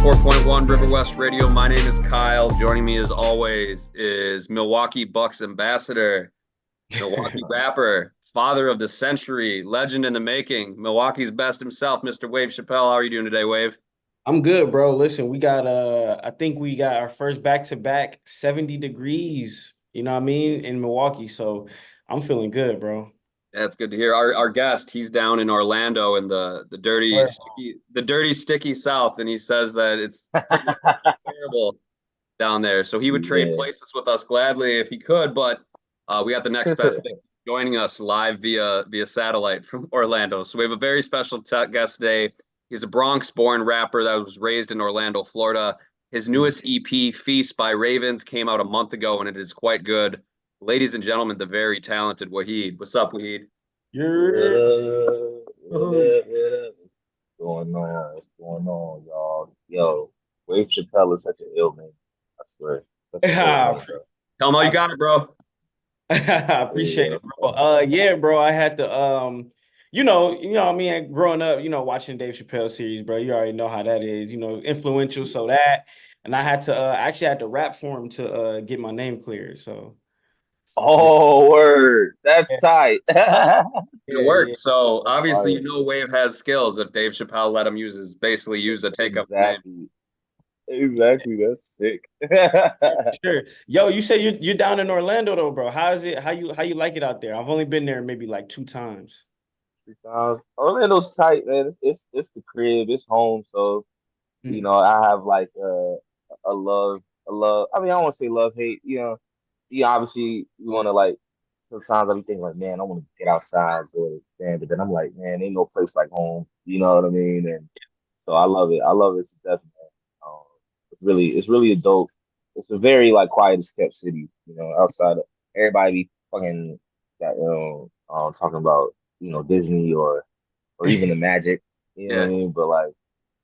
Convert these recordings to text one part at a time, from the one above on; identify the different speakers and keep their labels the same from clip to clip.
Speaker 1: 104.1 Riverwest Radio. My name is Kyle. Joining me as always is Milwaukee Bucks ambassador, Milwaukee rapper, father of the century, legend in the making, Milwaukee's best himself, Mr. Wave Chappelle. How are you doing today, Wave?
Speaker 2: I'm good, bro. Listen, we got I think we got our first back-to-back 70 degrees, you know what I mean, in Milwaukee. So I'm feeling good, bro.
Speaker 1: That's good to hear. Our guest, he's down in Orlando in the dirty,
Speaker 2: Word.
Speaker 1: sticky South, and he says that it's pretty terrible down there. So he would trade
Speaker 3: Yeah.
Speaker 1: places with us gladly if he could, but we got the next best thing joining us live via satellite from Orlando. So we have a very special guest today. He's a Bronx-born rapper that was raised in Orlando, Florida. His newest EP, Feast by Ravens, came out a month ago, and it is quite good. Ladies and gentlemen, the very talented Wahid. What's up, Wahid?
Speaker 2: You're
Speaker 3: What's going on? What's going on, y'all? Yo, Wave Chappelle is such an ill man. I swear. Such an ill
Speaker 2: I
Speaker 3: man, bro.
Speaker 1: Tell him how you got it, bro.
Speaker 2: appreciate
Speaker 3: Yeah.
Speaker 2: it, bro. Yeah, bro. I had to what I mean, growing up, watching Dave Chappelle series, bro. You already know how that is, influential. So that, and I had to actually had to rap for him to get my name cleared. So yeah,
Speaker 3: Oh, word. That's
Speaker 2: yeah,
Speaker 3: tight.
Speaker 1: It
Speaker 2: yeah, yeah.
Speaker 1: worked. So
Speaker 3: That's
Speaker 1: obviously,
Speaker 3: fire.
Speaker 1: you know, Wave has skills. If Dave Chappelle let him basically use a take up his name.
Speaker 3: Exactly. Exactly. That's sick.
Speaker 2: Sure. Yo, you say you're down in Orlando though, bro. How is it? How you like it out there? I've only been there maybe like two times.
Speaker 3: 6 hours. Orlando's tight, man. It's the crib. It's home. So
Speaker 2: Mm.
Speaker 3: I have like a love. I mean, I don't want to say love hate. Yeah, obviously you want to like. Sometimes I be thinking like, man, I want to get outside, go to the stand, but then I'm like, man, ain't no place like home. You know what I mean? And so I love it. I love it to death, man. Um, it's really a dope. It's a very like quiet as kept city. Outside of everybody be fucking that talking about Disney or even the Magic. You know what
Speaker 1: Yeah.
Speaker 3: I mean? But like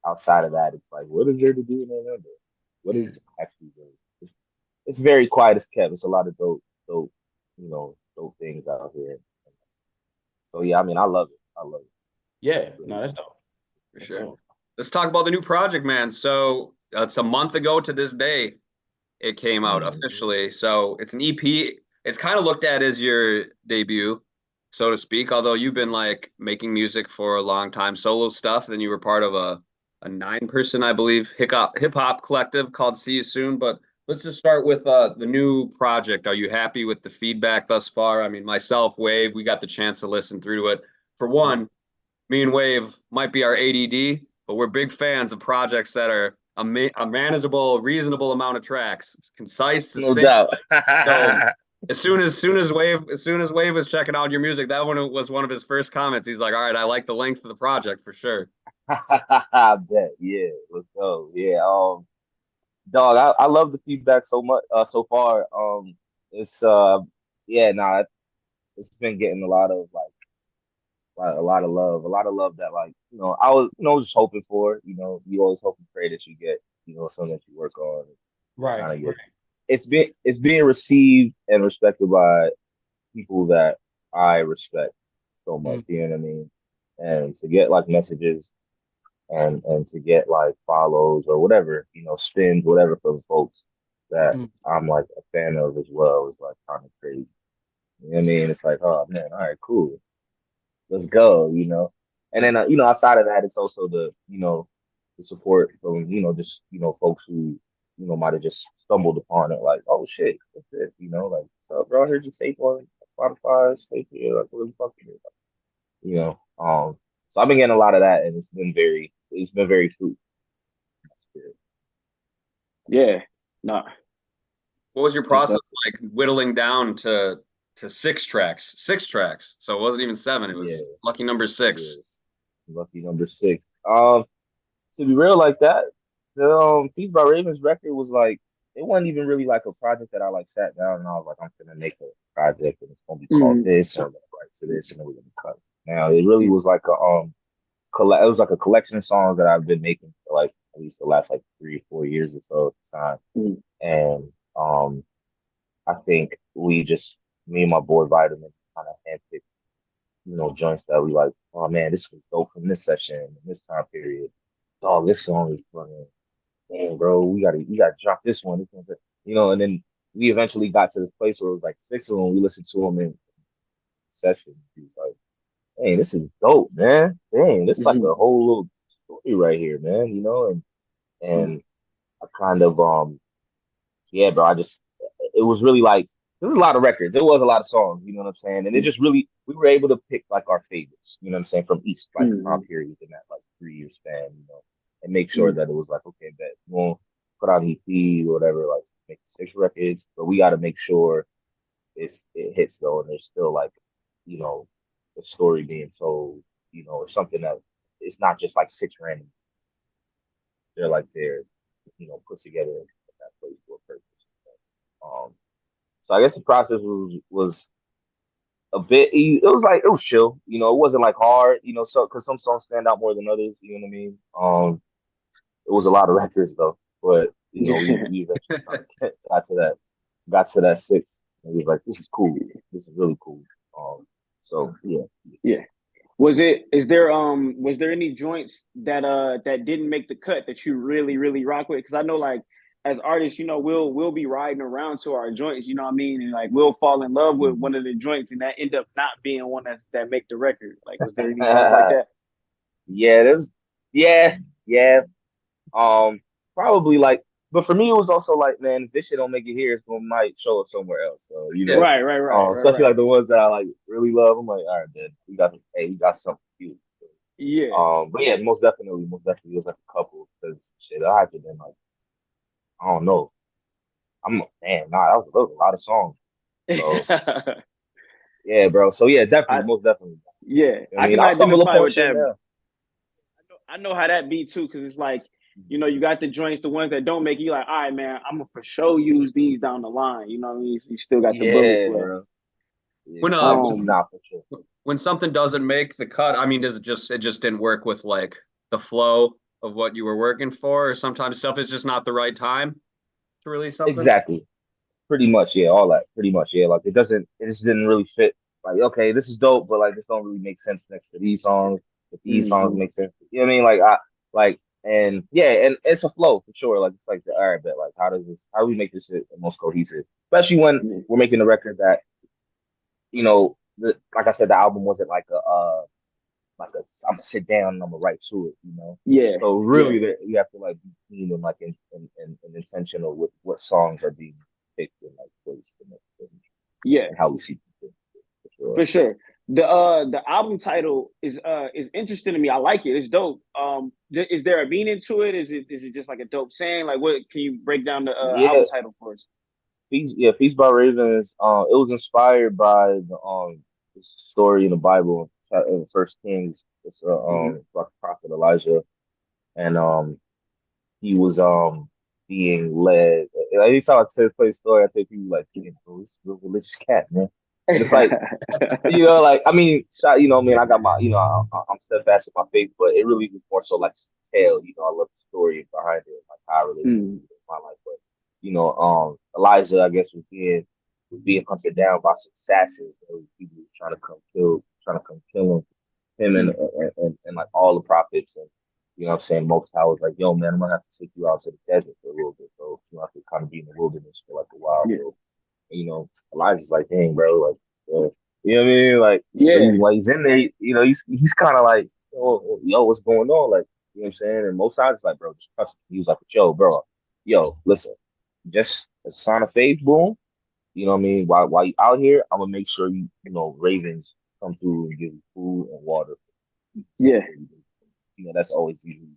Speaker 3: outside of that, it's like, what is there to do in Orlando? What
Speaker 2: Mm.
Speaker 3: is actually there? It's very quiet as kept. It's a lot of dope, dope things out here. So yeah, I mean, I love it. I love it.
Speaker 2: Yeah,
Speaker 3: Really
Speaker 2: no, that's
Speaker 3: do.
Speaker 2: dope.
Speaker 1: For
Speaker 2: That's
Speaker 1: sure.
Speaker 2: dope.
Speaker 1: Let's talk about the new project, man. So it's a month ago to this day it came out
Speaker 3: Mhm.
Speaker 1: officially. So it's an EP. It's kind of looked at as your debut, so to speak. Although you've been like making music for a long time, solo stuff. Then you were part of a 9-person, I believe, hip hop collective called See You Soon. But let's just start with the new project. Are you happy with the feedback thus far? I mean, myself, Wave, we got the chance to listen through to it. For one, me and Wave might be our ADD, but we're big fans of projects that are a manageable, reasonable amount of tracks, concise,
Speaker 3: No
Speaker 1: succinct.
Speaker 3: doubt.
Speaker 1: So as soon as Wave was checking out your music, that one was one of his first comments. He's like, "All right, I like the length of the project for sure."
Speaker 3: I bet. Yeah, let's go. Yeah. Dog, I love the feedback so much so far. It's yeah, nah, it's been getting a lot of a lot of love, that like I was just hoping for. You always hope and pray that you get something that you work on and
Speaker 2: Right,
Speaker 3: kind of
Speaker 2: right.
Speaker 3: get. It's being received and respected by people that I respect so much.
Speaker 2: Mm,
Speaker 3: You know what I mean? And to get like messages and to get like follows or whatever, spins, whatever from folks that
Speaker 2: mm.
Speaker 3: I'm like a fan of as well is like kind of crazy. You know what I mean? It's like, oh man, all right, cool, let's go. And
Speaker 1: Is
Speaker 3: then outside of that, it's also the support from just folks who might have just stumbled upon it, like, oh shit, what's this? Like, what's up, bro? Here's your tape on Spotify, tape here, like, what the fuck is it? You know, um, so I've been getting a lot of that, and it's been very fruitful.
Speaker 2: Yeah, no,
Speaker 1: what was your
Speaker 2: that's
Speaker 1: process
Speaker 2: dope.
Speaker 1: like whittling down to 6 tracks? 6 tracks. So it wasn't even 7. It
Speaker 3: Yeah,
Speaker 1: was lucky number 6.
Speaker 3: yeah. Lucky number 6. To be real like that, the Peace by Ravens record was like it wasn't even really like a project that I like sat down and I was like, I'm gonna make a project and it's gonna be called
Speaker 2: Mm,
Speaker 3: this or I'm gonna write to this and then we're gonna cut it. Now it really was like it was like a collection of songs that I've been making for like at least the last like 3 or 4 years or so at the time.
Speaker 2: mm,
Speaker 3: And I think me and my boy Vitamin kind of handpicked, joints that we like, oh man, this was dope from this session, in this time period. Oh, this song is funny. dang, bro, we gotta drop this one. This one's you know, and then we eventually got to this place where it was like six of them. We listened to them in session. He was like, "Dang, this is dope, man. Dang, this is like
Speaker 2: Mhm.
Speaker 3: a whole little story right here, man." You know, and I kind of yeah, bro. I just it was really like there's a lot of records. There was a lot of songs, you know what I'm saying? And it just really we were able to pick like our favorites, you know what I'm saying, from each like time
Speaker 2: Mhm.
Speaker 3: period in that like 3 year span, you know, and make sure
Speaker 2: Mhm.
Speaker 3: that it was like, okay, bet we won't put out an EP or whatever, like make 6 records, but we gotta make sure it hits though and there's still like, you know, the story being told, you know, or something that it's not just like six random. They're like they're, you know, put together in that place for a purpose. Um so I guess the process was a bit. It was like it was chill. You know, it wasn't like hard. You know, so because some songs stand out more than others. You know what I mean? It was a lot of records though, but you know, we eventually kind of got to that six, and we was like, this is cool. This is really cool. So yeah,
Speaker 2: Yeah. Was there any joints that didn't make the cut that you really, really rock with? Because I know like as artists, we'll be riding around to our joints, you know what I mean? And like we'll fall in love with one of the joints and that end up not being one that make the record. Like was there any joints like that?
Speaker 3: yeah, there's yeah, yeah. Probably like, but for me, it was also like, man, if this shit don't make it here, it's gonna might show up somewhere else. So you
Speaker 1: Yeah.
Speaker 3: know,
Speaker 2: Right, right, right, right,
Speaker 3: especially
Speaker 2: right.
Speaker 3: like the ones that I like really love. I'm like, all right, man, we got something cute.
Speaker 2: Yeah.
Speaker 3: But yeah, most definitely, it was like a couple because shit, I had to been like, I don't know, I'm man, nah, that was a lot of songs. So yeah, bro. So yeah, definitely,
Speaker 2: I
Speaker 3: most definitely.
Speaker 2: yeah,
Speaker 3: You know what I
Speaker 2: I
Speaker 3: mean,
Speaker 2: can
Speaker 3: I'll stumble
Speaker 2: identify
Speaker 3: upon
Speaker 2: with
Speaker 3: shit
Speaker 2: that.
Speaker 3: now.
Speaker 2: I know how that be too, because it's like, you got the joints, the ones that don't make you like, all right, man, I'm gonna for sure use these down the line. You know what I mean? So you still got the bullets
Speaker 3: Yeah,
Speaker 2: left.
Speaker 3: bro. Yeah,
Speaker 1: When
Speaker 2: Um,
Speaker 3: nah, for sure.
Speaker 1: when something doesn't make the cut, I mean, does it just didn't work with like the flow of what you were working for, or sometimes stuff is just not the right time to release something?
Speaker 3: Exactly. Pretty much, yeah, all that. Pretty much, yeah. Like it just didn't really fit. Like, okay, this is dope, but like this don't really make sense next to these songs. But these songs
Speaker 2: mhm.
Speaker 3: make sense. You know what I mean? Like I like and yeah, and it's a flow for sure. Like it's like the all right, but like how do we make this shit the most cohesive? Especially when
Speaker 2: Yeah,
Speaker 3: we're making a record that, you know, like I said, the album wasn't like a I'm gonna sit down and I'm gonna write to it, you know.
Speaker 2: yeah,
Speaker 3: So
Speaker 2: yeah,
Speaker 3: really, that you have to like be keen and like and intentional with what songs are being picked and like placed
Speaker 2: yeah,
Speaker 3: and how we see people for sure.
Speaker 2: for sure. The album title is interesting to me. I like it. It's dope. Is there a meaning to it? Is it just like a dope saying? Like, what can you break down the
Speaker 3: Yeah,
Speaker 2: album title for us?
Speaker 3: Feast by Ravens. It was inspired by the this story in the Bible in First Kings. It's
Speaker 2: Hmm.
Speaker 3: about the prophet Elijah, and he was being led. Anytime I tell a story, I tell people like, "Yeah, bro, this is a real religious cat, man." And it's like, you know, like I mean, you know, I got my, you know, I'm steadfast in my faith, but it really was more so like just a tale. You know, I love the story behind it, like how I relate to
Speaker 2: Mm,
Speaker 3: my life. But you know, Elijah, I guess, was being hunted down by some assassins. You know, people was trying to come kill him
Speaker 2: mm,
Speaker 3: and like all the prophets and you know what I'm saying. Most I was like, yo, man, I'm gonna have to take you out to the desert for a little bit, so you know, I could kind of be in the wilderness for like a while,
Speaker 2: yeah,
Speaker 3: bro. And, you know, Elijah's like, dang, bro, like, you know what I mean? Like, but
Speaker 2: yeah,
Speaker 3: while he's in there, you know, he's kind of like, yo, what's going on? Like, you know what I'm saying? And most times, like, bro, just trust me. He was like, yo, bro, yo, listen, just a sign of faith, boom. You know what I mean? While you out here, I'm gonna make sure you know ravens come through and give you food and water.
Speaker 2: yeah,
Speaker 3: You know, that's always usually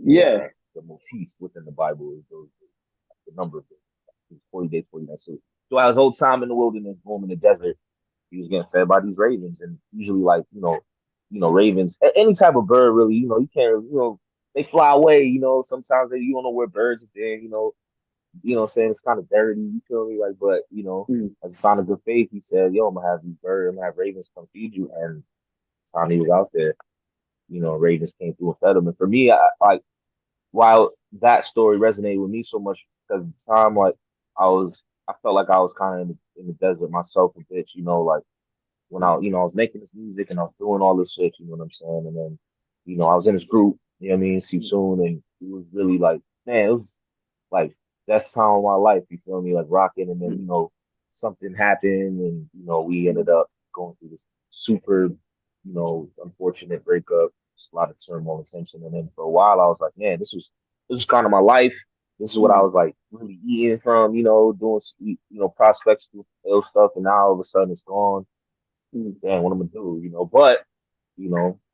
Speaker 2: yeah,
Speaker 3: the motif within the Bible is the number of days. 40 days, 40 nights. So throughout his whole time in the wilderness, home in the desert, he was getting fed by these ravens. And usually like, ravens, any type of bird really, you can't they fly away, sometimes you don't know where birds are there, what I'm saying? It's kind of dirty, you feel me? Like, but
Speaker 2: mm,
Speaker 3: as a sign of good faith, he said, yo, I'm gonna have these birds, I'm gonna have ravens come feed you. And the time he was out there, ravens came through and fed him. And for me, like while that story resonated with me so much because at the time, like I felt like I was kind of in the desert myself a bit, like when I was making this music and I was doing all this shit, you know what I'm saying? And then, I was in this group, you know what I mean, see soon, and it was really like man, it was like best time of my life. You feel me? Like rocking, and then something happened, and we ended up going through this super, unfortunate breakup. Just a lot of turmoil and tension, and then for a while I was like, man, this was kind of my life. This is what I was like really eating from, doing prospects, stuff, and now all of a sudden it's gone. Damn, what I'm gonna do, But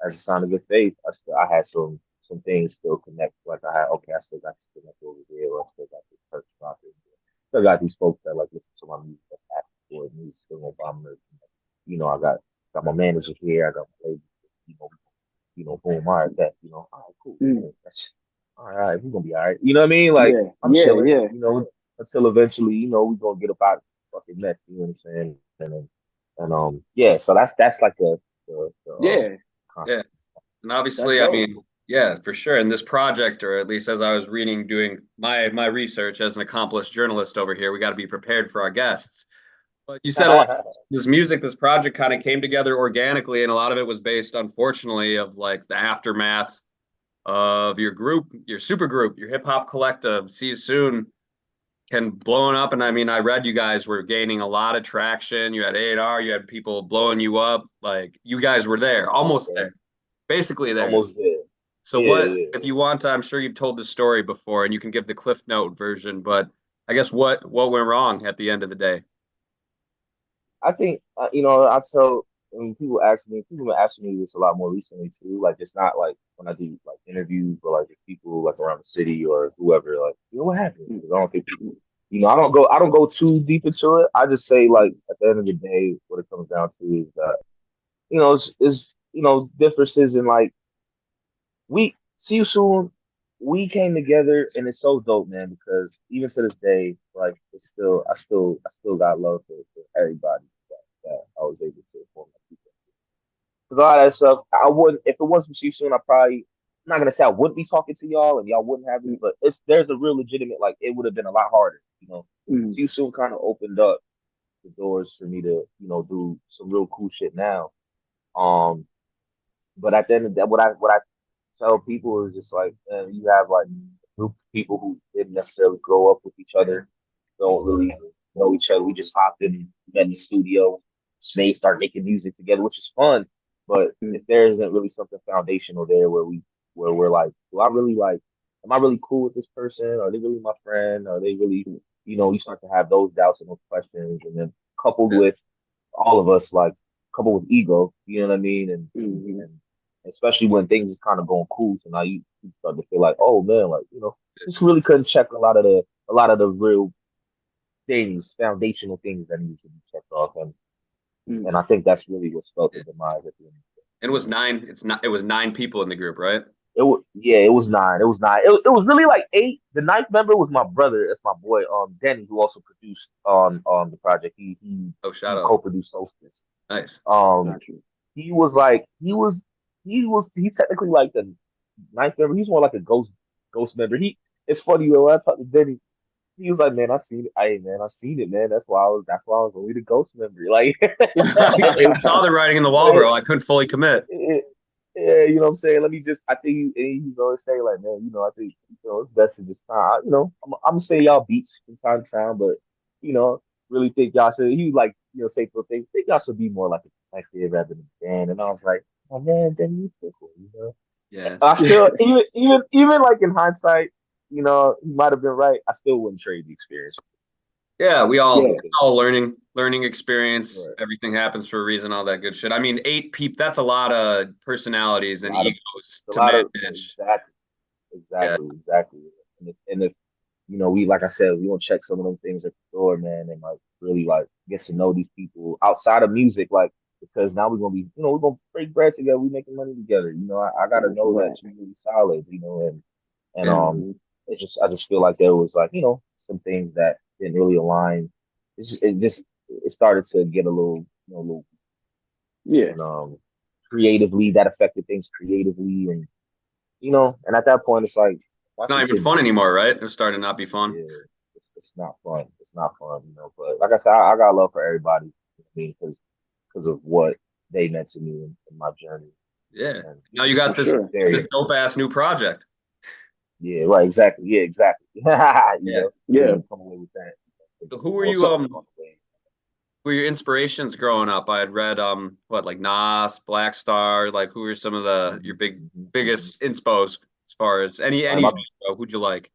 Speaker 3: as a sign of good faith, I had some things still connect. Like I had, okay, I still got this connect over there, or I still got this church prophet. Still got these folks that like listen to my music, that's asking for me, still no bomber. I got my manager here, I got my lady, you know, boom, all right, all right, cool. That's all right, we're gonna be all right. You know what I mean? Like
Speaker 2: Yeah,
Speaker 3: I'm
Speaker 2: yeah,
Speaker 3: chilling,
Speaker 2: yeah,
Speaker 3: until eventually, we're gonna get up out of the fucking mess, you know what I'm saying? Yeah, so that's like the
Speaker 2: yeah.
Speaker 1: Yeah.
Speaker 3: concept.
Speaker 1: And
Speaker 2: That's
Speaker 1: obviously, I
Speaker 2: dope.
Speaker 1: mean, yeah, for sure. In this project, or at least as I was reading, doing my research as an accomplished journalist over here, we got to be prepared for our guests. But you said a lot. This music, this project kind of came together organically, and a lot of it was based, unfortunately, of like the aftermath of your group, your super group, your hip hop collective. See you soon. Can blowing up, and I mean, I read you guys were gaining a lot of traction. You had A&R, you had people blowing you up. Like you guys were there, almost
Speaker 3: Yeah,
Speaker 1: there, basically there.
Speaker 3: almost there.
Speaker 1: So
Speaker 3: Yeah,
Speaker 1: what,
Speaker 3: yeah.
Speaker 1: if you want to, I'm sure you've told the story before and you can give the Cliff Note version, but I guess what went wrong at the end of the day?
Speaker 3: I think I tell when people been asking me this a lot more recently too. Like it's not like when I do like interviews or like just people like around the city or whoever. Like what happened? 'Cause I don't think people, I don't go too deep into it. I just say like at the end of the day, what it comes down to is that differences in like we see you soon. We came together and it's so dope, man. Because even to this day, like it's still, I still got love for everybody that I was able to form. Because a lot of that stuff, I wouldn't if it wasn't for you soon. I probably, I'm not gonna say I wouldn't be talking to y'all and y'all wouldn't have me, but there's a real legitimate like it would have been a lot harder.
Speaker 2: Mm.
Speaker 3: So you soon kind of opened up the doors for me to do some real cool shit now. Um, but at the end of that, what I tell people is just like you have like a group of people who didn't necessarily grow up with each other, don't really know each other. We just hopped in, met in the studio, may start making music together, which is fun. But
Speaker 2: Mm.
Speaker 3: if there isn't really something foundational there where we're like, do I really like, am I really cool with this person? Are they really my friend? Are they really, you start to have those doubts and those questions, and then coupled
Speaker 1: Yeah.
Speaker 3: with all of us like coupled with ego, you know what I mean?
Speaker 2: Mhm.
Speaker 3: And especially when things is kind of going cool. So now you start to feel like, oh man, like just really couldn't check a lot of the real things, foundational things that need to be checked off, and
Speaker 2: Mm.
Speaker 3: I think that's really what spelled the demise at the end.
Speaker 1: It was nine. It's not. It was nine people in the group, right?
Speaker 3: It was nine. It was nine. It was really like eight. The ninth member was my brother. It's my boy, Denny, who also produced on the project.
Speaker 1: Oh, shout
Speaker 3: He
Speaker 1: out.
Speaker 3: co-produced Solstice.
Speaker 1: Nice.
Speaker 3: Um,
Speaker 2: Got you.
Speaker 3: he was like he technically like the ninth member. He's more like a ghost member. It's funny when I talked to Denny. He was like, "Man, I seen it. Hey, man, I seen it, man. That's why I was only the ghost member. Like,
Speaker 1: I saw the writing in the wall,
Speaker 3: like,
Speaker 1: bro. I couldn't fully commit.
Speaker 3: yeah, you know what I'm saying? Let me just, I think he's always say like, man, I think, it's best to just kind of, I'm gonna say y'all beats from time to time, but, you know, really think y'all should, he like, say for things, think y'all should be more like a collective rather than a band. And I was like, oh man, then you pick one.
Speaker 1: Yeah.
Speaker 3: I still, even like in hindsight, he might have been right. I still wouldn't trade the experience.
Speaker 1: Yeah, we
Speaker 2: Yeah,
Speaker 1: all learning experience.
Speaker 3: Right.
Speaker 1: Everything happens for a reason, all that good shit. I mean, eight people, that's a lot of personalities
Speaker 3: A
Speaker 1: and
Speaker 3: lot of,
Speaker 1: egos
Speaker 3: a
Speaker 1: to
Speaker 3: lot of,
Speaker 1: manage.
Speaker 3: exactly.
Speaker 1: Yeah.
Speaker 3: Exactly. And if we like I said, we gonna check some of them things at the door, man, and like really like get to know these people outside of music, like because now we're gonna be, we're gonna break bread together, we making money together. I gotta know that
Speaker 2: right.
Speaker 3: you're really solid, and
Speaker 1: Yeah.
Speaker 2: Mhm.
Speaker 3: I just feel like there was like, some things that didn't really align. It started to get a little,
Speaker 2: Yeah,
Speaker 3: and creatively that affected things creatively, and at that point it's like, why
Speaker 1: It's not even
Speaker 3: continue?
Speaker 1: fun anymore, right? It's starting to not be fun.
Speaker 3: Yeah, it's not fun. It's not fun, But like I said, I got love for everybody. Because of what they meant to me in my journey,
Speaker 1: Yeah.
Speaker 3: and
Speaker 1: Now you
Speaker 2: for
Speaker 1: got this
Speaker 2: sure.
Speaker 3: very
Speaker 1: this dope ass new project.
Speaker 3: Yeah, right, exactly. Yeah, exactly.
Speaker 1: Yeah.
Speaker 3: Yeah,
Speaker 2: Yeah.
Speaker 3: you come away with that.
Speaker 1: So who were
Speaker 3: Or
Speaker 1: you
Speaker 3: something on the way.
Speaker 1: who were your inspirations growing up? I had read what like Nas, Black Star, like who were some of the your
Speaker 3: Mhm, mhm.
Speaker 1: biggest inspos as far as
Speaker 3: Right,
Speaker 1: any
Speaker 3: my
Speaker 1: genre, who'd you like?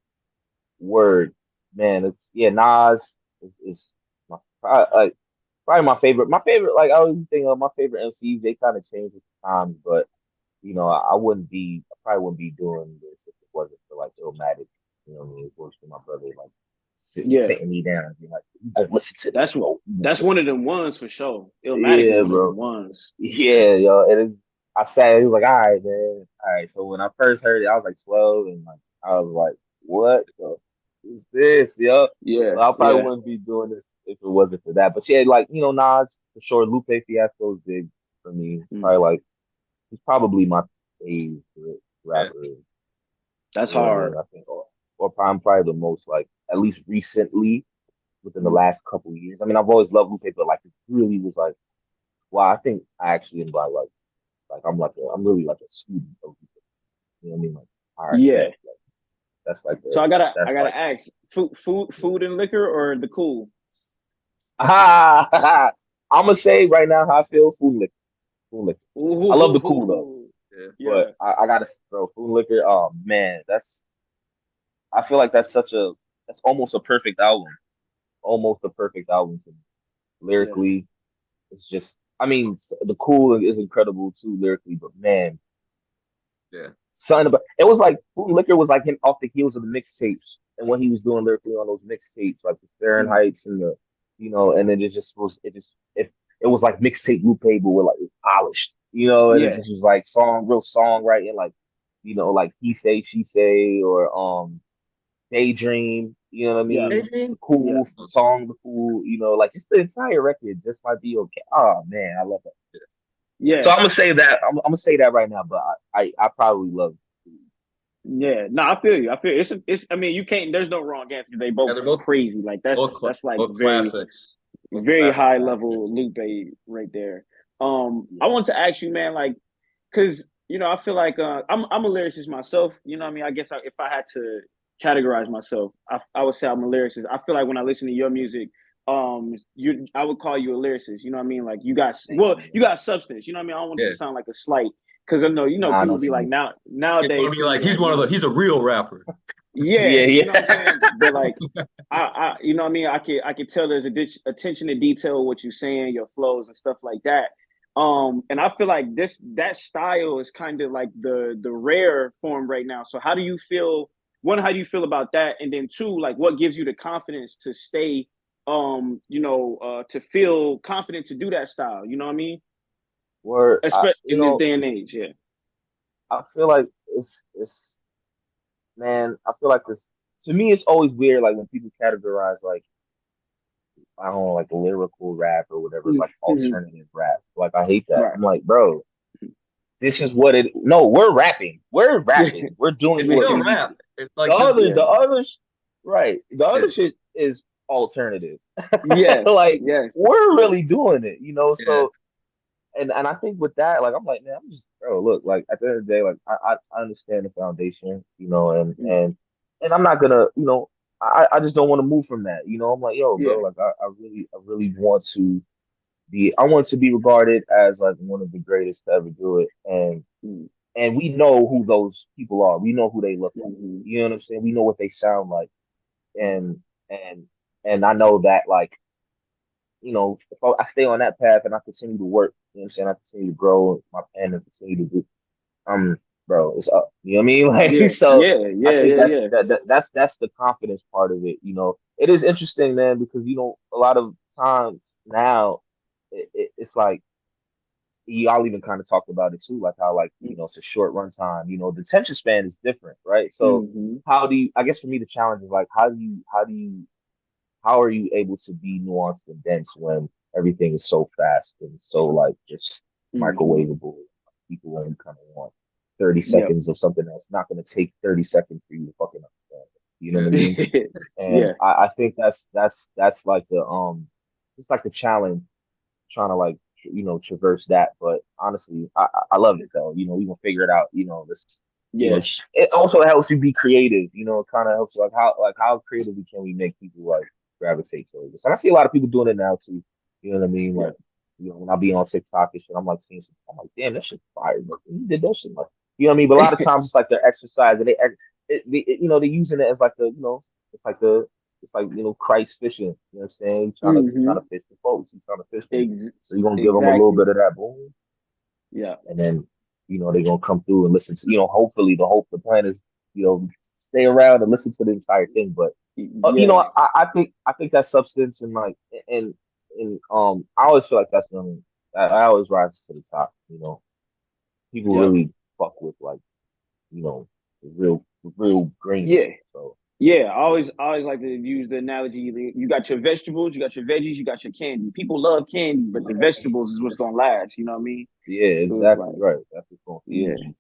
Speaker 3: word, man. It's yeah, Nas is my probably my favorite. My favorite, like I always think of my favorite MCs. They kind of change with the times, but I wouldn't be, I probably wouldn't be doing this if it wasn't for like Illmatic. You know what I mean? It was for my brother, like
Speaker 2: Yeah.
Speaker 3: sitting me down and be like, "You better listen to this,
Speaker 2: That's
Speaker 3: bro. You better
Speaker 2: that's
Speaker 3: listen
Speaker 2: one of
Speaker 3: to
Speaker 2: them ones for sure.
Speaker 3: it."
Speaker 2: Illmatic is
Speaker 3: Yeah,
Speaker 2: one of
Speaker 3: bro.
Speaker 2: them ones.
Speaker 3: Yeah, yo. And I sat, he was like, "All right, man. All right." So when I first heard it, I was like 12, and like I was like, "What the is this, yo?"
Speaker 2: Yeah,
Speaker 3: So I probably
Speaker 2: yeah.
Speaker 3: wouldn't be doing this if it wasn't for that. But yeah, like Nas for sure. Lupe Fiasco is big for me.
Speaker 2: Mm.
Speaker 3: Probably like he's probably my favorite
Speaker 1: Yeah.
Speaker 3: rapper.
Speaker 2: That's
Speaker 3: You know what I
Speaker 2: hard.
Speaker 3: mean? I think, or probably the most like at least recently within the
Speaker 2: Mm.
Speaker 3: last couple of years. I mean, I've always loved Lupe, but like it really was like, wow. I think I actually am like I'm really like a student of Lupe. You know what I mean? Like, all right,
Speaker 2: Yeah.
Speaker 3: bet. Like, that's like
Speaker 2: So
Speaker 3: the
Speaker 2: I
Speaker 3: that's
Speaker 2: gotta
Speaker 3: like
Speaker 2: ask,
Speaker 3: yeah.
Speaker 2: food and liquor or the cool?
Speaker 3: I'm gonna say right now how I feel. Food and liquor, food and liquor. I love the cool though,
Speaker 2: Ooh.
Speaker 1: Yeah.
Speaker 3: but
Speaker 2: Yeah.
Speaker 3: I gotta throw food and liquor. Oh man, I feel like that's almost a perfect album. Almost a perfect album to me.
Speaker 2: Yeah.
Speaker 3: Lyrically, it's just I mean the cool is incredible too lyrically, but man,
Speaker 1: Yeah.
Speaker 3: something about it was like Food and Liquor was like him off the heels of the mixtapes and what he was doing lyrically on those mixtapes, like the
Speaker 2: Mm.
Speaker 3: Fahrenheit's and and then it was like mixtape Lupe, but with like polished, and it
Speaker 2: Yeah.
Speaker 3: just was like real songwriting, like like He Say She Say or Daydream, you know what I
Speaker 2: Yeah.
Speaker 3: mean?
Speaker 1: Adrian?
Speaker 3: The Cool,
Speaker 2: Yeah.
Speaker 3: the song, the Cool, like just the entire record just might be okay. Oh man, I love that. So
Speaker 2: Yeah.
Speaker 3: I'm gonna say that I'm gonna say that right now, but I probably love.
Speaker 2: Yeah. No, I feel you. I feel it's I mean, you can't there's no wrong answer. They
Speaker 1: Yeah,
Speaker 2: both
Speaker 1: they're both
Speaker 2: crazy. Like that's like
Speaker 1: both classics. Both
Speaker 2: very high
Speaker 1: classics.
Speaker 2: level Lupe right there. I
Speaker 3: Yeah.
Speaker 2: want to ask you, man, like, cause I feel like I'm a lyricist myself. You know what I mean? I guess if I had to categorize myself, I would say I'm a lyricist. I feel like when I listen to your music, I would call you a lyricist. You know what I mean? Like
Speaker 3: Thank you,
Speaker 2: you
Speaker 3: man.
Speaker 2: got substance. You know what I mean? I don't want it to
Speaker 1: Yeah.
Speaker 2: sound like a slight, because I know
Speaker 3: Nah, I know
Speaker 2: people
Speaker 3: what
Speaker 2: be
Speaker 3: you
Speaker 2: like
Speaker 3: mean.
Speaker 1: People
Speaker 2: nowadays
Speaker 1: would be
Speaker 2: people
Speaker 1: like,
Speaker 2: be
Speaker 1: he's
Speaker 2: like,
Speaker 1: one of he's a real rapper.
Speaker 2: yeah,
Speaker 3: Yeah,
Speaker 2: you know what I'm
Speaker 3: yeah.
Speaker 2: saying? But like you know what I mean? I could tell there's attention to detail what you're saying, your flows and stuff like that. And I feel like that style is kind of like the rare form right now. So how do you feel? One, how do you feel about that? And then two, like what gives you the confidence to stay to feel confident to do that style, you know what I mean?
Speaker 3: Where
Speaker 2: Especially in this day and age, yeah.
Speaker 3: I feel like it's man, I feel like this to me it's always weird like when people categorize like I don't know like lyrical rap or whatever, it's like
Speaker 2: Mm-hmm.
Speaker 3: alternative rap. Like I hate that.
Speaker 2: Right.
Speaker 3: I'm like, bro, this is what it no, we're rapping. We're rapping. We're doing
Speaker 1: It's
Speaker 3: what
Speaker 1: still
Speaker 3: we do.
Speaker 1: rap. It's like just
Speaker 3: The
Speaker 2: Yeah.
Speaker 3: others, right. The
Speaker 1: yeah,
Speaker 3: other shit is alternative.
Speaker 2: Yes.
Speaker 3: Like
Speaker 2: Yes.
Speaker 3: we're really doing it,
Speaker 1: yeah,
Speaker 3: so and I think with that, like I'm like, man, I'm just bro, look, like at the end of the day, like I understand the foundation,
Speaker 2: Mm.
Speaker 3: and I'm not gonna, I just don't want to move from that. I'm like, yo,
Speaker 2: Yeah.
Speaker 3: bro, like I really want to I want to be regarded as like one of the greatest to ever do it.
Speaker 2: Mm.
Speaker 3: And we know who those people are. We know who they look like.
Speaker 2: Mm-hmm.
Speaker 3: You know what I'm saying? We know what they sound like.
Speaker 2: Mm.
Speaker 3: And and and I know that like if I stay on that path and I continue to work, you know what I'm saying? I continue to grow my pen and continue to do, bro, it's up. You know what I mean? Like,
Speaker 2: Yeah.
Speaker 3: so
Speaker 2: Yeah.
Speaker 3: I
Speaker 2: Yeah.
Speaker 3: think
Speaker 2: Yeah. Yeah.
Speaker 3: that's the confidence part of it. It is interesting, man, because a lot of times now it's like y'all even kind of talked about it too, like how like it's a short run time. The attention span is different, right? So
Speaker 2: Mm-hmm.
Speaker 3: how do you? I guess for me the challenge is like how are you able to be nuanced and dense when everything is so fast and so like just
Speaker 2: Mm-hmm.
Speaker 3: microwavable? People only kind of want 30
Speaker 2: Yep.
Speaker 3: seconds of something that's not going to take 30 seconds for you to fucking understand it. You know what I mean? And
Speaker 2: Yeah.
Speaker 3: I think that's like it's like the challenge trying to like traverse that. But honestly, I love it though. We gonna figure it out. This. You know,
Speaker 2: Yeah.
Speaker 3: it also helps you be creative. You know, it kind of helps how creatively can we make people like gravitate towards this? And I see a lot of people doing it now too. You know what I mean?
Speaker 2: Yeah.
Speaker 3: Like, you know, when I be on TikTok and shit, I'm like seeing some, I'm like, damn, that shit fire, but you did that shit, like, you know what I mean? But a lot of times it's like they're exercise and you know, they're using it as like you know, it's like it's like you know, Christ fishing. You know what I'm saying? He's trying
Speaker 2: Hmm.
Speaker 3: to fish the folks. He's trying to fish them.
Speaker 2: Ex
Speaker 3: So you're gonna give them a little
Speaker 2: exactly.
Speaker 3: bit of that boom,
Speaker 2: Yeah.
Speaker 3: and then you know they're gonna come through and listen to, you know, hopefully the plan is, you know, stay around and listen to the entire thing. But you
Speaker 2: Yeah.
Speaker 3: know, I think that substance and like and I always feel like that's gonna, I always rise to the top. You know, people
Speaker 2: Yep.
Speaker 3: really fuck with like, you know, the real green
Speaker 2: Yeah.
Speaker 3: shit. So
Speaker 2: Yeah,
Speaker 3: yeah,
Speaker 2: I always like to use the analogy. You got your vegetables, you got your veggies, you got your candy. People love candy, but the vegetables is what's gonna last. You know what I mean?
Speaker 3: yeah,
Speaker 2: So it's
Speaker 3: exactly
Speaker 2: like,
Speaker 3: right. That's what's gonna feed
Speaker 2: yeah,
Speaker 3: you.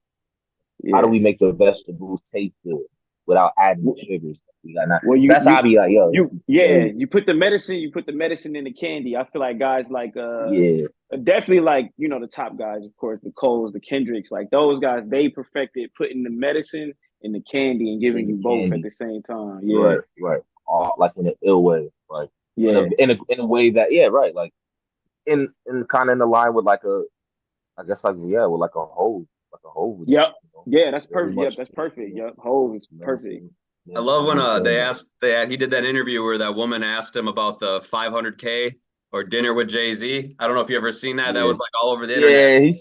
Speaker 3: How do
Speaker 2: yeah.
Speaker 3: we make the vegetables taste good without adding the sugars? We got not.
Speaker 2: Well,
Speaker 3: So that's how I be like, yo,
Speaker 2: yeah,
Speaker 3: yo,
Speaker 2: you put the medicine in the candy. I feel like guys like
Speaker 3: yeah,
Speaker 2: definitely like, the top guys, of course, the Coles, the Kendricks, like those guys, they perfected putting the medicine in the candy and giving
Speaker 3: in the
Speaker 2: you both at
Speaker 3: candy.
Speaker 2: the same time. Yeah,
Speaker 3: Right, right. All like in an ill way, like
Speaker 2: yeah.
Speaker 3: in a way that, yeah, right, like in kind of in the line with like a, I guess like, yeah, with like a hole would do,
Speaker 2: Yep.
Speaker 3: you know,
Speaker 2: Yeah, that's
Speaker 3: very
Speaker 2: perfect. Yep,
Speaker 3: much,
Speaker 2: that's
Speaker 3: you
Speaker 2: perfect.
Speaker 3: know,
Speaker 2: Yep. Hove is perfect.
Speaker 3: medicine,
Speaker 1: I love when
Speaker 3: medicine,
Speaker 1: they
Speaker 3: and
Speaker 1: asked he did that interview where that woman asked him about the 500K or dinner with Jay-Z. I don't know if you ever seen that. That
Speaker 3: yeah,
Speaker 1: was like all over the internet.
Speaker 3: yeah.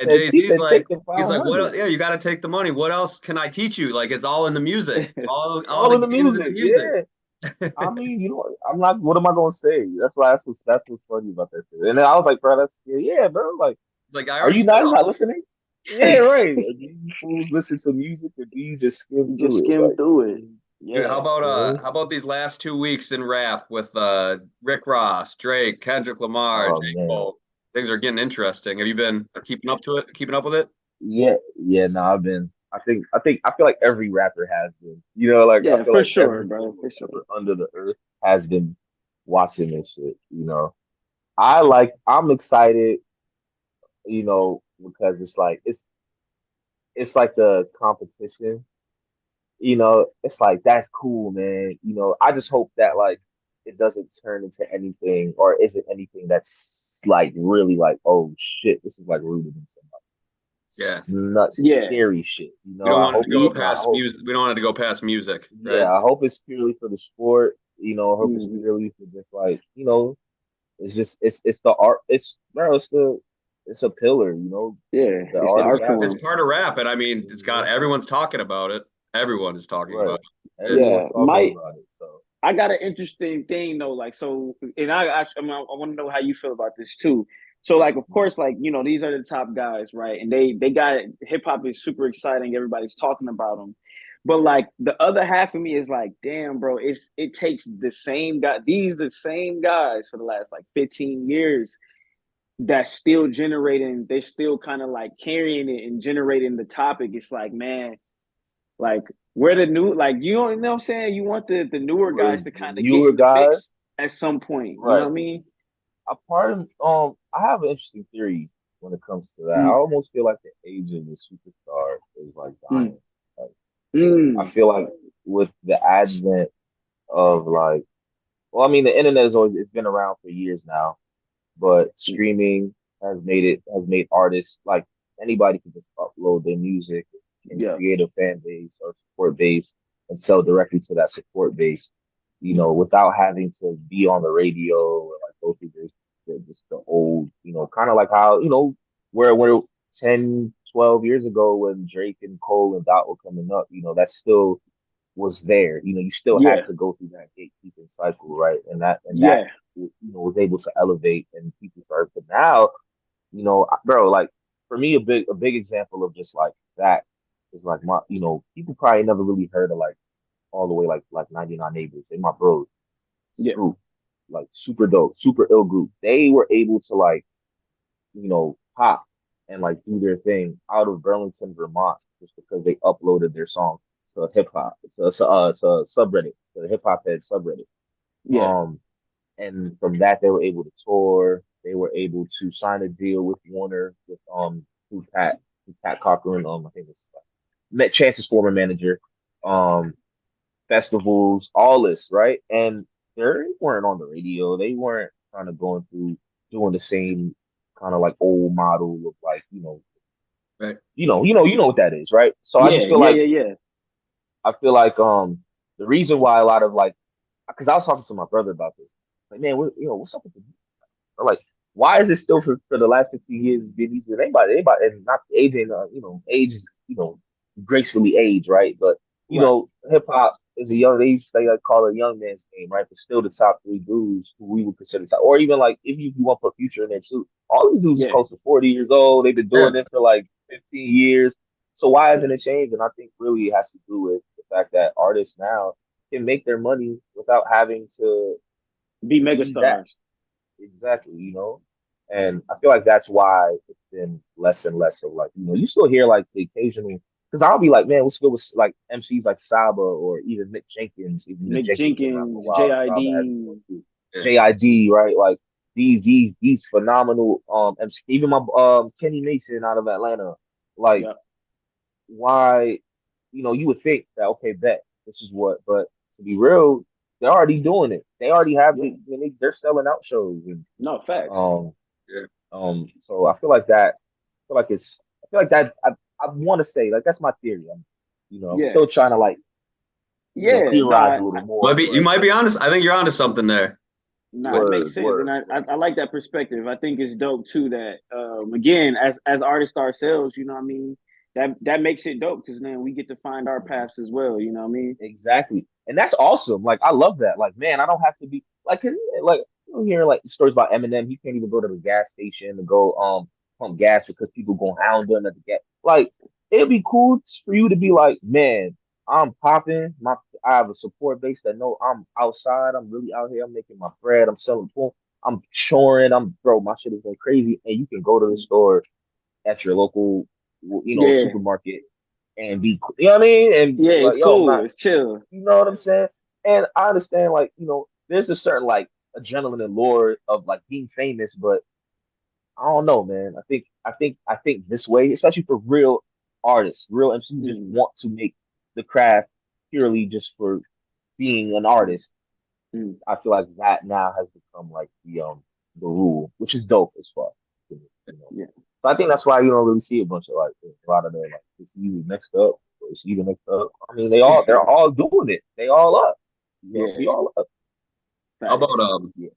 Speaker 1: And Jay-Z's
Speaker 3: He said
Speaker 1: like,
Speaker 3: take the
Speaker 1: he's like, what?
Speaker 3: 500.
Speaker 1: Yeah, you got to take the money. What else can I teach you? Like, it's all in the music. All
Speaker 3: All
Speaker 1: the
Speaker 3: in the
Speaker 1: game is in the
Speaker 3: music,
Speaker 1: music.
Speaker 3: yeah. I mean, you know, I'm not. What am I gonna say? That's what's funny about that shit. And then I was like, bro, that's, yeah, bro. Like,
Speaker 1: It's like I
Speaker 3: are
Speaker 1: already
Speaker 3: you
Speaker 1: said it
Speaker 3: guys
Speaker 1: all.
Speaker 3: not listening? Yeah, right. Do you fools listen to music, or do you just skim
Speaker 2: You just
Speaker 3: through it?
Speaker 2: skim
Speaker 3: Like,
Speaker 2: through it.
Speaker 1: Dude,
Speaker 2: Yeah.
Speaker 1: how about these last 2 weeks in rap with Rick Ross, Drake, Kendrick Lamar, J.
Speaker 3: oh man,
Speaker 1: Cole? Things are getting interesting. Have you been keeping up with it?
Speaker 3: yeah, yeah. No, I've been. I feel like every rapper has been. You know, like I
Speaker 2: Yeah,
Speaker 3: feel
Speaker 2: for
Speaker 3: like
Speaker 2: sure,
Speaker 3: every
Speaker 2: bro.
Speaker 3: single
Speaker 2: For sure.
Speaker 3: rapper under the earth has been watching this shit. You know, I'm excited. You know, because it's like the competition. You know, it's like that's cool, man. You know, I just hope that like it doesn't turn into anything, or isn't anything that's like really like, oh shit, this is like rooted in some
Speaker 1: Yeah.
Speaker 3: nuts,
Speaker 2: Yeah.
Speaker 3: scary shit. You
Speaker 1: We
Speaker 3: know,
Speaker 1: don't
Speaker 3: I
Speaker 1: want it
Speaker 3: hope
Speaker 1: to
Speaker 3: it's
Speaker 1: go
Speaker 3: not. I
Speaker 1: past
Speaker 3: hope,
Speaker 1: music. We don't want it to go past music,
Speaker 3: yeah,
Speaker 1: right?
Speaker 3: I hope it's purely for the sport. You know, I hope it's
Speaker 2: Mhm.
Speaker 3: purely for just like, you know, it's the art. It's, bro, it's a pillar. You know,
Speaker 2: Yeah,
Speaker 3: the
Speaker 2: it's the
Speaker 3: art of
Speaker 2: art
Speaker 3: rap.
Speaker 1: It's
Speaker 2: form.
Speaker 1: part of rap, and I mean, it's got
Speaker 3: Mhm.
Speaker 1: everyone's talking about it. Everyone is talking
Speaker 3: Right.
Speaker 1: about it.
Speaker 3: Everyone's
Speaker 2: Yeah,
Speaker 3: talking
Speaker 2: my
Speaker 3: about it. So
Speaker 2: I got an interesting thing though. Like, so, and I want to know how you feel about this too. So, like, of course, like, these are the top guys, right? And they got hip hop is super exciting. Everybody's talking about them, but like the other half of me is like, damn, bro, it takes the same guy. These the same guys for the last like 15 years that's still generating. They're still kind of like carrying it and generating the topic. It's like, man, like we're the new, like you know what I'm saying? You want the newer
Speaker 3: we're
Speaker 2: guys to
Speaker 3: the
Speaker 2: kind of get
Speaker 3: newer
Speaker 2: in the
Speaker 3: guys,
Speaker 2: mix at some point. You know
Speaker 3: right?
Speaker 2: what I mean?
Speaker 3: A part of I have an interesting theory when it comes to that. I
Speaker 2: Mm,
Speaker 3: almost feel like the age of the superstar is like
Speaker 2: mm,
Speaker 3: dying. Like, I
Speaker 2: mm.
Speaker 3: feel like with the advent of like, well, I mean, the internet has always, it's been around for years now, but streaming has made artists like anybody can just upload their music and
Speaker 2: Yeah,
Speaker 3: create a fan base or support base and sell directly to that support base, you know, without having to be on the radio or like go through this just the old, you know, kind of like how, you know, where 10, 12 years ago when Drake and Cole and Dot were coming up, you know, that still was there. You know, you still had
Speaker 2: yeah,
Speaker 3: to go through that gatekeeping cycle, right? And that
Speaker 2: yeah,
Speaker 3: you know was able to elevate and people started. But now, you know, bro, like for me, a big example of just like that is like my, you know, people probably never really heard of like all the way like 99 Neighbors. They my bros. It's a
Speaker 2: yeah,
Speaker 3: group, like super dope, super ill group. They were able to like, you know, pop and like do their thing out of Burlington, Vermont, just because they uploaded their song to hip hop, to a subreddit, to the hip hop head subreddit.
Speaker 2: yeah,
Speaker 3: Um, and from that they were able to tour. They were able to sign a deal with Warner with through Pat Cochran. I think it's met Chance's former manager, um, festivals, all this, right? And they weren't on the radio. They weren't kind of going through doing the same kind of like old model of like,
Speaker 1: Right.
Speaker 3: you know what that is, right? So I
Speaker 2: Yeah,
Speaker 3: just feel
Speaker 2: yeah,
Speaker 3: like
Speaker 2: yeah, yeah.
Speaker 3: the reason why a lot of like because I was talking to my brother about this. Like, man, what's up with the or like, why is it still for the last 15 years been easier than anybody, and not aging, age is, gracefully age, right? But,
Speaker 2: Right.
Speaker 3: hip hop is a young age, they like call it a young man's game, right? But still the top three dudes who we would consider top, or even like, if you want to put Future in there too, all these dudes are
Speaker 2: Yeah,
Speaker 3: close to 40 years old. They've been
Speaker 1: Yeah.
Speaker 3: doing it for like 15 years. So why
Speaker 2: yeah.
Speaker 3: hasn't it changed? And I think really it has to do with the fact that artists now can make their money without having to
Speaker 2: Be
Speaker 3: be that.
Speaker 2: megastars.
Speaker 3: Exactly, and I feel like that's why it's been less and less of like, you still hear like the occasional, because I'll be like, man, what's good with like MCs like Saba or even Nick Jenkins, even Nick
Speaker 2: Mick
Speaker 3: Jenkins been around for a
Speaker 2: Jenkins,
Speaker 3: while, and Saba hasn't
Speaker 2: JID.
Speaker 3: stuff too.
Speaker 1: Yeah.
Speaker 3: JID, right? Like these phenomenal MC, even my Kenny Mason out of Atlanta, like
Speaker 2: Yep.
Speaker 3: why, you would think that okay, bet this is what, but to be real, they're already doing it. They already have
Speaker 2: Yeah.
Speaker 3: they're selling out shows and
Speaker 2: No facts.
Speaker 3: um
Speaker 1: Yeah.
Speaker 3: so I feel like that. I feel like I feel like that. I want to say like that's my theory. I'm
Speaker 2: Yeah.
Speaker 3: still trying to like
Speaker 2: Yeah.
Speaker 3: theorize a little more,
Speaker 1: You
Speaker 3: but
Speaker 1: might be honest. I think you're onto something there.
Speaker 2: Nah,
Speaker 1: With
Speaker 2: it makes sense, and
Speaker 3: word.
Speaker 2: I like that perspective. I think it's dope too. That again, as artists ourselves, you know what I mean. That makes it dope because then we get to find our paths as well. You know what I mean?
Speaker 3: Exactly, and that's awesome. Like I love that. Like man, I don't have to be like 'cause, like hear like stories about Eminem. He can't even go to the gas station to go pump gas because people go hound him at the gas. Like it'd be cool for you to be like, man, I'm popping. I have a support base that know I'm outside. I'm really out here. I'm making my bread. I'm selling pool. I'm shoring. My shit is going crazy, and you can go to the store at your local,
Speaker 2: Yeah,
Speaker 3: supermarket and be, you know what I mean? And
Speaker 2: yeah.
Speaker 3: be like,
Speaker 2: It's
Speaker 3: yo, I'm
Speaker 2: cool.
Speaker 3: not,
Speaker 2: It's chill.
Speaker 3: you know what I'm saying? And I understand, like, there's a certain like adrenaline and lure of like being famous, but I don't know, man. I think this way, especially for real artists, real MCs who just
Speaker 2: Mm,
Speaker 3: want to make the craft purely just for being an artist.
Speaker 2: mm.
Speaker 3: I feel like that now has become like the rule, which is dope as fuck. You know.
Speaker 2: Yeah,
Speaker 3: So I think that's why you don't really see a bunch of like a lot of them like it's either mixed up or it's either mixed up. I mean, they're all doing it. They all up. We
Speaker 2: yeah.
Speaker 3: all up.
Speaker 1: how about
Speaker 2: Facts.
Speaker 3: Yeah,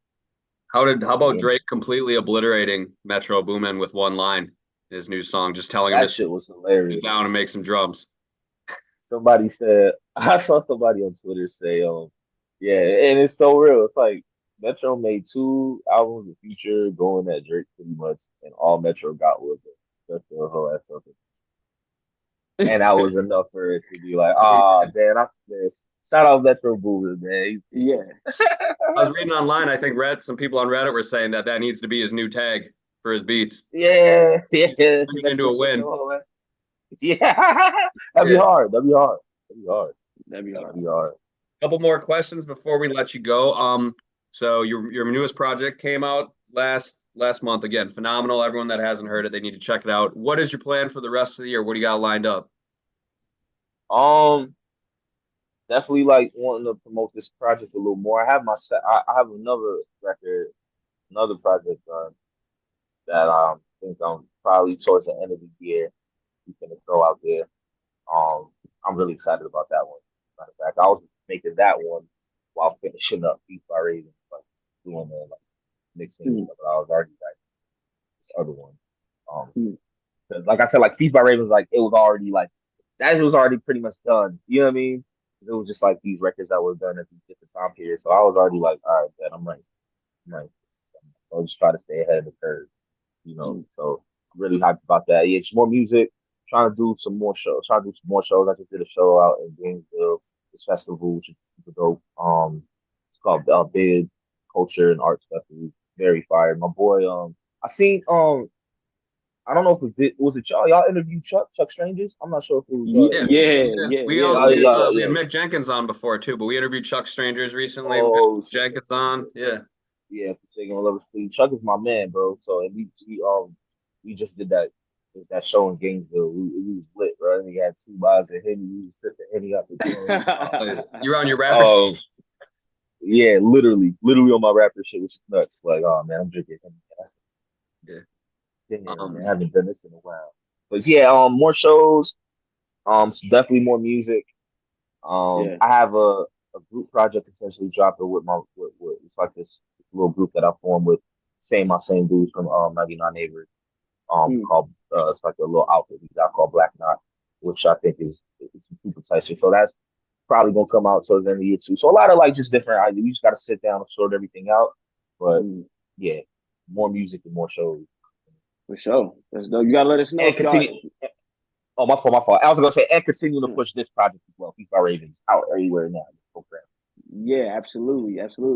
Speaker 1: how about
Speaker 3: yeah.
Speaker 1: Drake completely obliterating Metro Boomin with one line in his new song, just telling him
Speaker 3: That
Speaker 1: to
Speaker 3: shit was
Speaker 1: sit
Speaker 3: hilarious.
Speaker 1: down and make some drums.
Speaker 3: Somebody said I saw somebody on Twitter say, yeah, and it's so real. It's like Metro made two albums of Future going at Drake pretty much, and all Metro got was a Metro her ass up. And that was enough for it to be like, man, I this. Shout out Metro Boomin, man.
Speaker 2: Yeah,
Speaker 1: I was reading online. I think some people on Reddit were saying that needs to be his new tag for his beats.
Speaker 3: Yeah, yeah,
Speaker 1: Turn it into
Speaker 3: Metro
Speaker 1: a
Speaker 3: switch
Speaker 1: win.
Speaker 3: all that. Yeah, that'd be
Speaker 1: Yeah.
Speaker 3: hard. That'd be hard. That'd be hard.
Speaker 2: that'd be
Speaker 3: That'd
Speaker 2: hard.
Speaker 3: be hard.
Speaker 1: Couple more questions before we let you go. So your newest project came out last month. Again, phenomenal. Everyone that hasn't heard it, they need to check it out. What is your plan for the rest of the year? What do you got lined up?
Speaker 3: Um, Definitely like wanting to promote this project a little more. I have another record, another project that think I'm probably towards the end of the year we gonna throw out there. I'm really excited about that one. Matter of fact, I was making that one while finishing up Beat by Raven, like doing the like mixing and
Speaker 2: Mm,
Speaker 3: stuff. But I was already like this other one. Um,
Speaker 2: mm,
Speaker 3: because like I said, like Feast by Ravens, like it was already like that was already pretty much done. You know what I mean? It was just like these records that were done at these different time periods. So I was already like, all right, man, I'm right. I'll just try to stay ahead of the curve.
Speaker 2: mm,
Speaker 3: So I'm really hyped about that. Yeah, it's more music. Trying to do some more shows. Trying to do some more shows. I just did a show out in Gainesville, this festival, which is super dope. It's called Big Culture and Arts Festival. Very fire. My boy, I seen I don't know if was it y'all. Y'all interviewed Chuck Strangers. I'm not sure if it was y'all that
Speaker 1: Yeah,
Speaker 3: interviewed
Speaker 2: yeah,
Speaker 3: him.
Speaker 1: yeah.
Speaker 2: yeah,
Speaker 1: We
Speaker 2: yeah.
Speaker 1: all
Speaker 3: Oh,
Speaker 2: We
Speaker 1: we,
Speaker 2: did.
Speaker 3: yeah,
Speaker 1: we
Speaker 3: yeah.
Speaker 1: had Mick Jenkins on before too, but we interviewed Chuck Strangers recently. We had
Speaker 3: Oh,
Speaker 1: Jenkins on. Yeah,
Speaker 3: yeah. For taking love Chuck is my man, bro. So and we just did that that show in Gainesville. We was lit, bro. We had 2 bottles of Henny. We just sip the Henny out the joint.
Speaker 1: You're on your rapper
Speaker 3: Oh, yeah, literally on my rapper shit, which is nuts. Like, oh man, I'm drinking Henny.
Speaker 1: shit.
Speaker 3: Damn, man,
Speaker 1: Um,
Speaker 3: I haven't done this in a while. But yeah, more shows. Definitely more music.
Speaker 2: Yeah.
Speaker 3: I have a group project essentially dropping with with it's like this little group that I formed with my same dudes from 99 Neighbors. Called it's like a little outfit we got called Black Knot, which I think is some super tight shit. So that's probably gonna come out towards the end of the year too. So a lot of like just different ideas. You just gotta sit down and sort everything out. But yeah, more music and more shows.
Speaker 2: For sure. That's dope. You gotta let us know
Speaker 3: And
Speaker 2: if y'all.
Speaker 3: continue. Oh, my fault. I was gonna say and continue to push this project as well. FIFA Ravens out everywhere now. Program.
Speaker 2: Yeah, absolutely.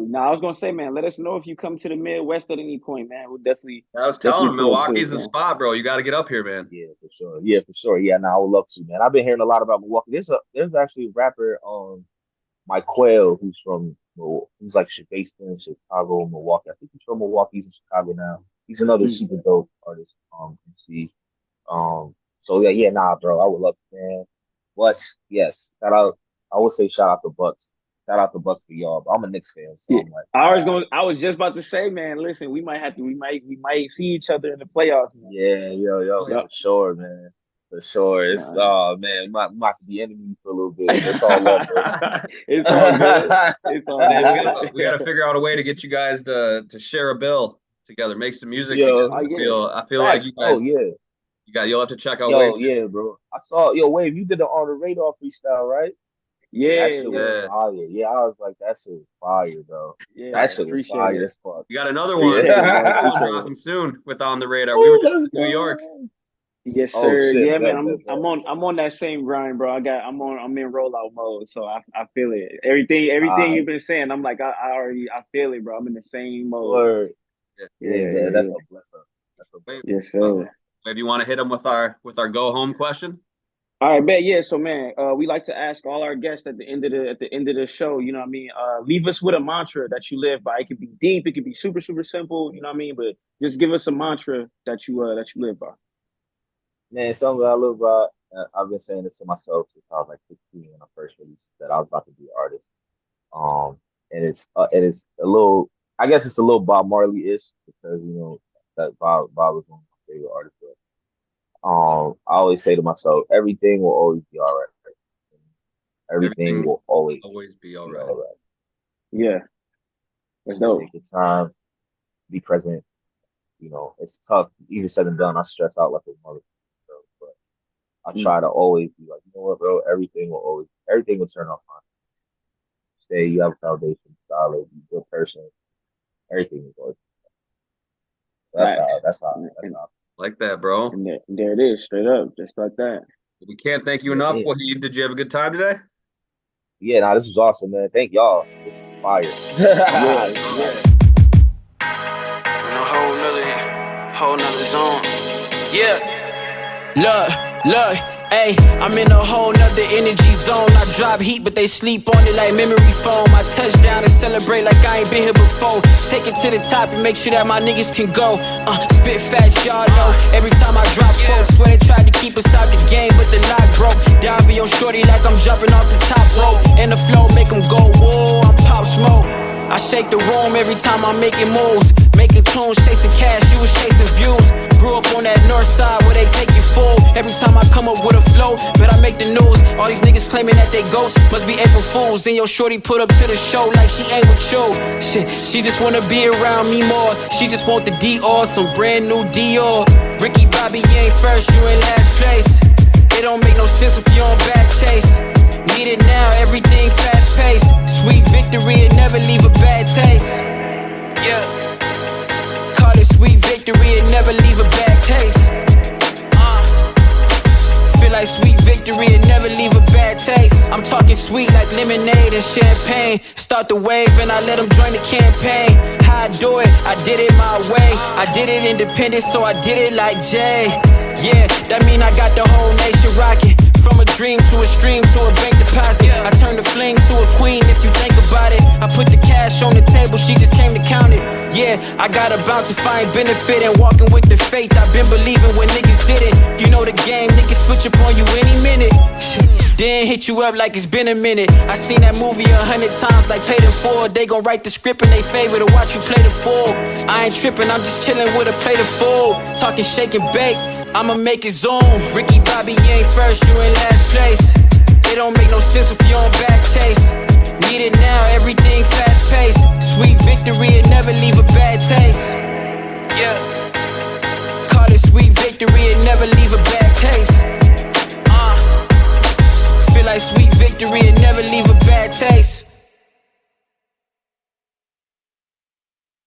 Speaker 2: Now, I was gonna say, man, let us know if you come to the Midwest at any point, man. We'll definitely.
Speaker 1: I was telling him
Speaker 2: definitely
Speaker 1: Milwaukee's the
Speaker 2: man.
Speaker 1: spot, bro. You got to get up here, man.
Speaker 3: Yeah, for sure. Yeah, I would love to, man. I've been hearing a lot about Milwaukee. There's actually a rapper, Mike Quayle, who's like based in Chicago, Milwaukee. I think he's from Milwaukee. He's in Chicago now. He's another super dope artist. MC. So nah, bro. I would love to, man. But yes, shout out. I would say shout out to Bucks. Shout out to Bucks for y'all. But I'm a Knicks fan, so I'm like,
Speaker 2: I was just about to say, man. Listen, we might see each other in the playoffs. Man.
Speaker 3: Yeah, yo, for sure, man. For sure. It's man, might be enemies for a little bit. It's all love, bro.
Speaker 2: It's all good. It's all good.
Speaker 1: We got to figure out a way to get you guys to share a bill together, make some music
Speaker 3: Yo,
Speaker 1: together. I feel like you guys.
Speaker 3: Oh yeah.
Speaker 1: You'll have to check out.
Speaker 3: Yo, yeah, bro. I saw Wave. You did the On the Radar freestyle, right?
Speaker 2: Yeah,
Speaker 3: that shit was fire. Yeah, I was like, that shit was fire, bro. Yeah, that shit was fire as fuck.
Speaker 1: You got another one dropping soon with On the Radar. We were just in New York.
Speaker 2: Yes, sir. Yeah, man. I'm on that same grind, bro. I'm in rollout mode, so I feel it. Everything you've been saying, I'm like, I feel it, bro. I'm in the same mode.
Speaker 3: Word. Yeah, that's a blessing.
Speaker 2: Yes, sir.
Speaker 1: Maybe you want to hit them with our go home question.
Speaker 2: All right, bet. Yeah, so man, we like to ask all our guests at the end of the show. You know what I mean? Leave us with a mantra that you live by. It could be deep, it could be super super simple. You know what I mean? But just give us a mantra that you live by. Man,
Speaker 3: something I live by. I've been saying it to myself since I was like 16 when I first released that I was about to be an artist. And it is a little. I guess it's a little Bob Marley-ish because that Bob was one of my favorite artists. I always say to myself, everything will always be all right. Everything will always
Speaker 1: be all right.
Speaker 2: Yeah. That's dope.
Speaker 3: Take your time, be present. It's tough. Easier said than done. I stress out like a mother. But I try to always be like, you know what, bro? Everything will turn out fine. You have a foundation, solid, you're a good person. Everything is always That's how.
Speaker 1: Like that, bro.
Speaker 2: And there it is, straight up, just like that.
Speaker 1: We can't thank you enough. Wahid, did you have a good time today?
Speaker 3: Yeah, this was awesome, man. Thank y'all. This was fire.
Speaker 2: Yeah.
Speaker 4: In a whole nother zone. Yeah. Look, ayy, I'm in a whole nother energy zone. I drop heat, but they sleep on it like memory foam. I touch down and celebrate like I ain't been here before. Take it to the top and make sure that my niggas can go. Spit facts, y'all know. Every time I drop quotes, swear they tried to keep us out the game, but the lock broke. Down for your shorty like I'm jumping off the top rope. And the flow make them go, whoa, I'm Pop Smoke. I shake the room every time I'm making moves. Making tunes, chasing cash, you was chasing views. Grew up on that north side where they take you full. Every time I come up with a flow, bet I make the news. All these niggas claiming that they goats, must be April Fools. And your shorty put up to the show like she ain't with you. Shit, she just wanna be around me more. She just want the Dior, some brand new Dior. Ricky Bobby, you ain't first, you in last place. It don't make no sense if you on back chase. Need it now, everything fast paced. Sweet victory, it never leave a bad taste. Yeah. Call it sweet victory, it never leave a bad taste. Feel like sweet victory, it never leave a bad taste. I'm talking sweet like lemonade and champagne. Start the wave and I let them join the campaign. How I do it, I did it my way. I did it independent, so I did it like Jay. Yeah, that mean I got the whole nation rocking. From a dream to a stream to a bank deposit. I turned a fling to a queen if you think about it. I put the cash on the table, she just came to count it. Yeah, I gotta bounce if I ain't benefiting. Walking with the faith, I've been believing when niggas didn't. You know the game, niggas switch up on you any minute. Then hit you up like it's been a minute. I seen that movie 100 times like paid in full. They gon' write the script in they favor to watch you play the fool. I ain't tripping, I'm just chilling with a plate of food. Talking shake and bake, I'ma make it zoom. Ricky Bobby, you ain't first, you in last place. It don't make no sense if you on back chase. Need it now, everything fast paced. Sweet victory, it never leave a bad taste. Yeah. Call it sweet victory, it never leave a bad taste. Feel like sweet victory, it never leave a bad taste.